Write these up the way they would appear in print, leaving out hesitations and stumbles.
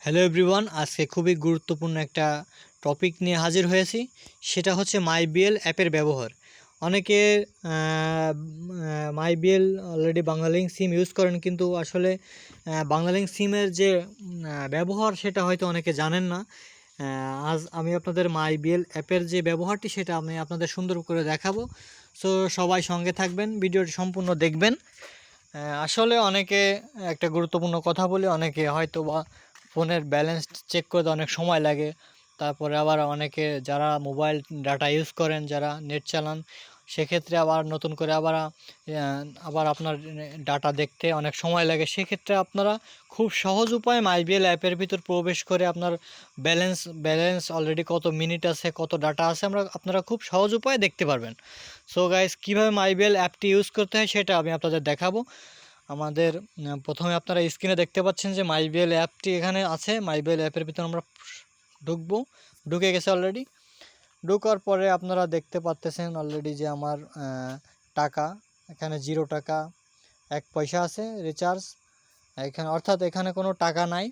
Hello everyone, আজকে খুবই গুরুত্বপূর্ণ একটা টপিক নিয়ে হাজির হয়েছি। সেটা হচ্ছে মাইবিএল অ্যাপের ব্যবহার। অনেকে মাইবিএল অলরেডি বাংলালিংক সিম ইউজ করেন, কিন্তু আসলে বাংলালিংক সিমের যে ব্যবহার সেটা হয়তো অনেকে জানেন না। আজ আমি আপনাদের মাইবিএল অ্যাপের যে ব্যবহারটি সেটা আমি আপনাদের সুন্দর করে দেখাবো। সো সবাই সঙ্গে থাকবেন, ভিডিওটি সম্পূর্ণ দেখবেন। আসলে অনেকে একটা গুরুত্বপূর্ণ কথা বলি, অনেকে হয়তো বা ফোনের ব্যালেন্স চেক করতে অনেক সময় লাগে। তারপরে আবার অনেকে যারা মোবাইল ডাটা ইউজ করেন, যারা নেট চালান, সেক্ষেত্রে আবার নতুন করে আবার আপনার ডাটা দেখতে অনেক সময় লাগে। সেক্ষেত্রে আপনারা খুব সহজ উপায়ে মাইবিএল অ্যাপের ভিতর প্রবেশ করে আপনার ব্যালেন্স অলরেডি কত মিনিট আছে, কত ডাটা আছে, আপনারা খুব সহজ উপায়ে দেখতে পারবেন। সো গাইস, কীভাবে মাইবিএল অ্যাপটি ইউজ করতে হয় সেটা আমি আপনাদের দেখাবো। আমাদের প্রথমে আপনারা স্ক্রিনে দেখতে পাচ্ছেন যে মাইবিএল অ্যাপটি এখানে আছে। মাইবিএল অ্যাপের ভিতরে আমরা ঢুকবো, ঢুকে গেছে অলরেডি। ঢোকার পরে আপনারা দেখতে পাচ্ছেন অলরেডি যে আমার টাকা এখানে 0 টাকা 1 পয়সা আছে রিচার্জ এখানে, অর্থাৎ এখানে কোনো টাকা নাই।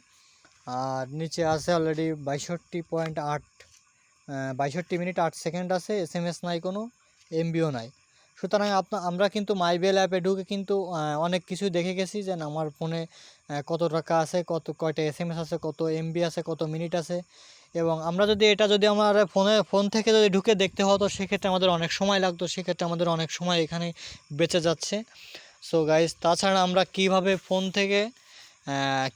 আর নিচে আছে অলরেডি 62 মিনিট 8 সেকেন্ড আছে, SMS নাই, কোনো এমবিও নাই। সুতরাং আমরা কিন্তু মাইবিএল অ্যাপে ঢুকে কিন্তু অনেক কিছু দেখে গেছি, যে আমার ফোনে কত টাকা আছে, কয়টা SMS আছে, কত এমবি আছে, কত মিনিট আছে। এবং আমরা যদি আমার ফোন থেকে যদি ঢুকে দেখতে হতো, সেক্ষেত্রে আমাদের অনেক সময় লাগতো, সেক্ষেত্রে আমাদের অনেক সময় এখানে বেঁচে যাচ্ছে। সো গাইস, তাছাড়া আমরা কীভাবে ফোন থেকে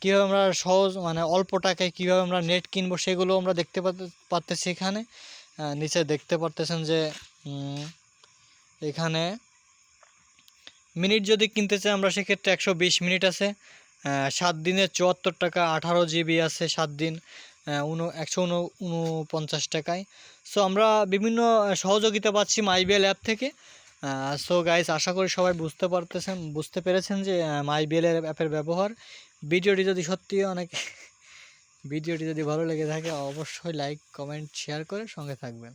কীভাবে আমরা সহজ অল্প টাকায় কীভাবে আমরা নেট কিনবো সেগুলো আমরা দেখতে পারতেছি। এখানে নিচে দেখতে পারতেছেন যে এখানে মিনিট যদি কিনতে চাই আমরা, সেক্ষেত্রে 120 মিনিট আছে, 7 দিনে 74 টাকা, 18 জিবি আছে 7 দিন 149 টাকায়। সো আমরা বিভিন্ন সহযোগিতা পাচ্ছি মাইবিএল অ্যাপ থেকে। সো গাইস, আশা করি সবাই বুঝতে পেরেছেন যে মাইবিএল অ্যাপের ব্যবহার। ভিডিওটি যদি ভালো লেগে থাকে, অবশ্যই লাইক, কমেন্ট, শেয়ার করে সঙ্গে থাকবেন।